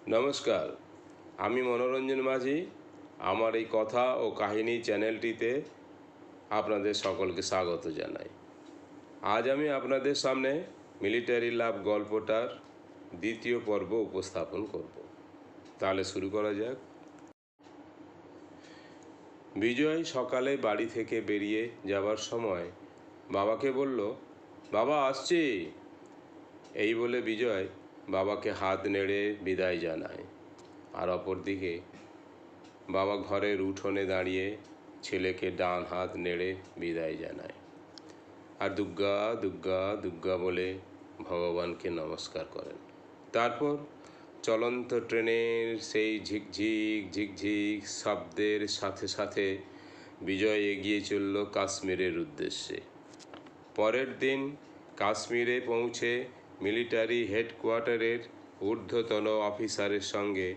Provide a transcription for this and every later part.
নমস্কার, আমি মনোরঞ্জন মাঝি। আমার এই কথা ও কাহিনী চ্যানেলটিতে আপনাদের সকলকে স্বাগত জানাই। আজ আমি আপনাদের সামনে মিলিটারি লাভ গল্পটার দ্বিতীয় পর্ব উপস্থাপন করব। তাহলে শুরু করা যাক। বিজয় সকালে বাড়ি থেকে বেরিয়ে যাবার সময় বাবাকে বলল, বাবা আসছি। এই বলে বিজয় বাবাকে হাত নেড়ে বিদায় জানায়। আর অপরদিকে বাবা ঘরের উঠোনে দাঁড়িয়ে ছেলেকে ডান হাত নেড়ে বিদায় জানায় আর দুগ্গা দুগ্গা দুগ্গা বলে ভগবানকে নমস্কার করেন। তারপর চলন্ত ট্রেনের সেই ঝিকঝিক ঝিকঝিক শব্দের সাথে সাথে বিজয় এগিয়ে চলল কাশ্মীরের উদ্দেশ্যে। পরের দিন কাশ্মীরে পৌঁছে মিলিটারি হেডকোয়ার্টারের ঊর্ধ্বতন অফিসারের সঙ্গে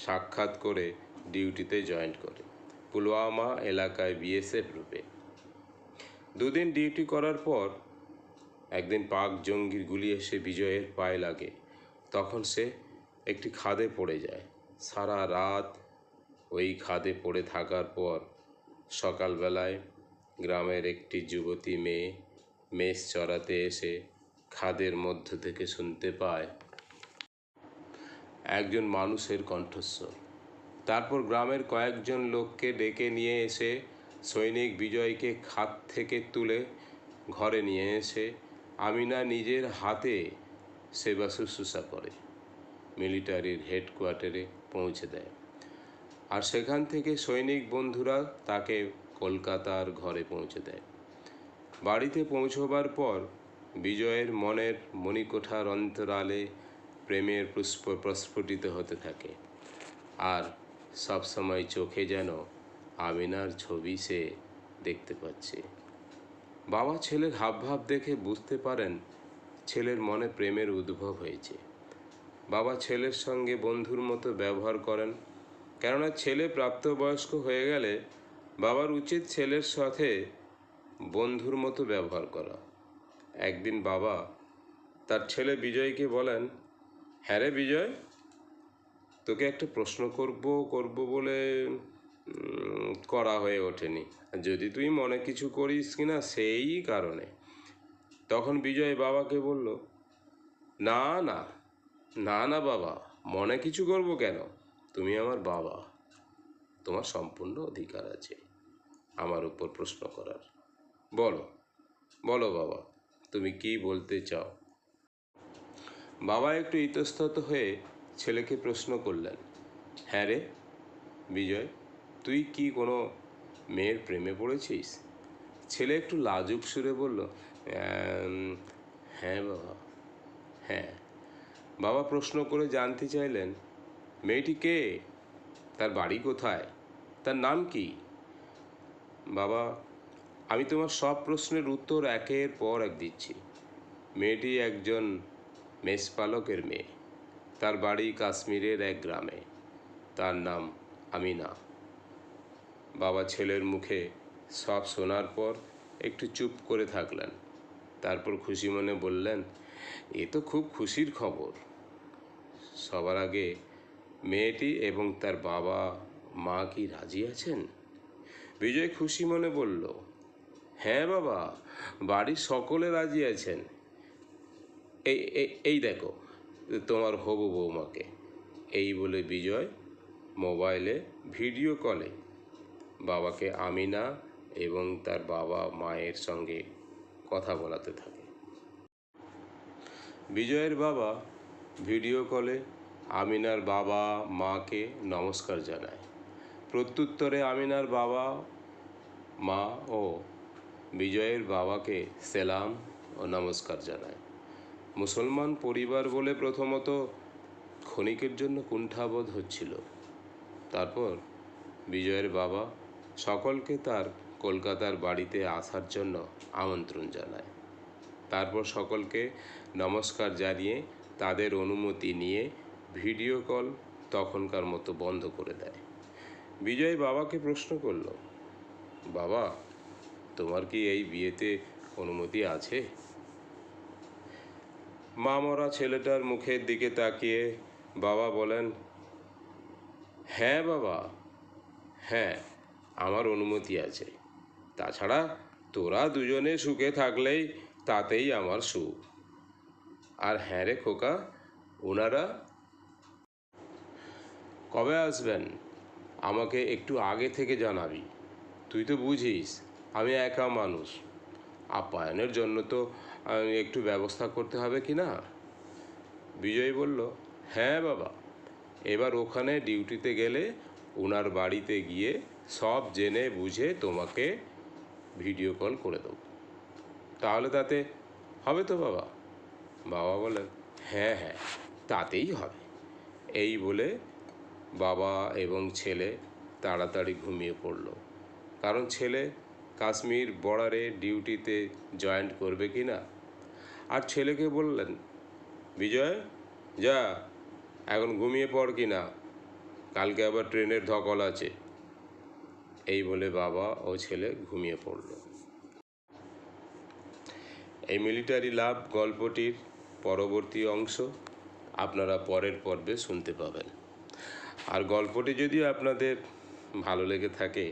সাক্ষাৎ করে ডিউটিতে জয়েন করে পুলওয়ামা এলাকায় বিএসএফ রূপে। দুদিন ডিউটি করার পর একদিন পাক জঙ্গির গুলি এসে বিজয়ের পায়ে লাগে। তখন সে একটি খাদে পড়ে যায়। সারা রাত ওই খাদে পড়ে থাকার পর সকালবেলায় গ্রামের একটি যুবতী মেয়ে মেষ চড়াতে এসে খাদের মধ্য থেকে শুনতে পায় একজন মানুষের কণ্ঠস্বর। তারপর গ্রামের কয়েকজন লোককে ডেকে নিয়ে এসে সৈনিক বিজয়কে খাদ থেকে তুলে ঘরে নিয়ে এসে আমিনা নিজের হাতে সেবা শুশ্রূষা করে মিলিটারির হেডকোয়ার্টারে পৌঁছে দেয়। আর সেখান থেকে সৈনিক বন্ধুরা তাকে কলকাতার ঘরে পৌঁছে দেয়। বাড়িতে পৌঁছবার পর বিজয়ের মনের মণিকোঠার অন্তরালে প্রেমের পুষ্প প্রস্ফুটিত হতে থাকে। আর সবসময় চোখে যেন আমিনার ছবি সে দেখতে পাচ্ছে। বাবা ছেলের হাবভাব দেখে বুঝতে পারেন ছেলের মনে প্রেমের উদ্ভব হয়েছে। বাবা ছেলের সঙ্গে বন্ধুর মতো ব্যবহার করেন, কেননা ছেলে প্রাপ্তবয়স্ক হয়ে গেলে বাবার উচিত ছেলের সাথে বন্ধুর মতো ব্যবহার করা। একদিন বাবা তার ছেলে বিজয়কে বলেন, হ্যাঁ রে বিজয়, তোকে একটা প্রশ্ন করব বলে করা হয়ে ওঠেনি, যদি তুই মনে কিছু করিস কিনা সেই কারণে। তখন বিজয় বাবাকে বলল, না না না না বাবা, মনে কিছু করব কেন? তুমি আমার বাবা, তোমার সম্পূর্ণ অধিকার আছে আমার উপর প্রশ্ন করার। বলো বলো বাবা, তুমি কি বলতে চাও? বাবা একটু ইতস্তত হয়ে ছেলেকে প্রশ্ন করলেন, হ্যাঁ রে বিজয়, তুই কি কোনো মেয়ের প্রেমে পড়েছিস? ছেলে একটু লাজুক সুরে বলল, হ্যাঁ বাবা, হ্যাঁ। বাবা প্রশ্ন করে জানতে চাইলেন, মেয়েটি কে? তার বাড়ি কোথায়? তার নাম কি? বাবা, আমি তোমার সব প্রশ্নের উত্তর একের পর এক দিচ্ছি। মেয়েটি একজন মেষপালকের মেয়ে। তার বাড়ি কাশ্মীরের এক গ্রামে। তার নাম আমিনা। বাবা ছেলের মুখে সব শোনার পর একটু চুপ করে থাকলেন। তারপর খুশি মনে বললেন, এ তো খুব খুশির খবর। সবার আগে মেয়েটি এবং তার বাবা মা কি রাজি আছেন? বিজয় খুশি মনে বলল, হ্যাঁ বাবা, বাড়ির সকলে রাজি আছেন। এই এই দেখো তোমার হবু বৌমাকে। এই বলে বিজয় মোবাইলে ভিডিও কলে বাবাকে আমিনা এবং তার বাবা মায়ের সঙ্গে কথা বলাতে থাকে। বিজয়ের বাবা ভিডিও কলে আমিনার বাবা মাকে নমস্কার জানায়। প্রত্যুত্তরে আমিনার বাবা মা ও বিজয়ের বাবাকে সেলাম ও নমস্কার জানায়। মুসলমান পরিবার বলে প্রথমত ক্ষণিকের জন্য কুণ্ঠাবোধ হচ্ছিল। তারপর বিজয়ের বাবা সকলকে তার কলকাতার বাড়িতে আসার জন্য আমন্ত্রণ জানায়। তারপর সকলকে নমস্কার জানিয়ে তাদের অনুমতি নিয়ে ভিডিও কল তখনকার মতো বন্ধ করে দেয়। বিজয় বাবাকে প্রশ্ন করল, বাবা, তোমার কি এই বিয়েতে অনুমতি আছে? মা মরা ছেলেটার মুখের দিকে তাকিয়ে বাবা বলেন, হ্যাঁ বাবা, হ্যাঁ, আমার অনুমতি আছে। তাছাড়া তোরা দুজনে সুখে থাকলেই তাতেই আমার সুখ। আর হ্যাঁ রে খোকা, ওনারা কবে আসবেন আমাকে একটু আগে থেকে জানাবি। তুই তো বুঝিস আমি একা মানুষ, আপ্যায়নের জন্য তো একটু ব্যবস্থা করতে হবে কি না। বিজয় বলল, হ্যাঁ বাবা, এবার ওখানে ডিউটিতে গেলে ওনার বাড়িতে গিয়ে সব জেনে বুঝে তোমাকে ভিডিও কল করে দেবো। তাহলে তাতে হবে তো বাবা? বাবা বলেন, হ্যাঁ হ্যাঁ, তাতেই হবে। এই বলে বাবা এবং ছেলে তাড়াতাড়ি ঘুমিয়ে পড়ল, কারণ ছেলে কাশ্মীর বর্ডারে ডিউটিতে জয়েন্ট করবে কি না। আর ছেলেকে বললেন, বিজয় যা, এখন ঘুমিয়ে পড় কি না, কালকে আবার ট্রেনের ধকল আছে। এই বলে বাবা ও ছেলে ঘুমিয়ে পড়ল। এই মিলিটারি লাভ গল্পটির পরবর্তী অংশ আপনারা পরের পর্বে শুনতে পাবেন। আর গল্পটি যদি আপনাদের ভালো লেগে থাকে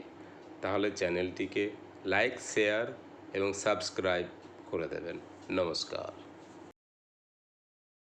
তাহলে চ্যানেলটিকে লাইক, শেয়ার এবং সাবস্ক্রাইব করে দেবেন। নমস্কার।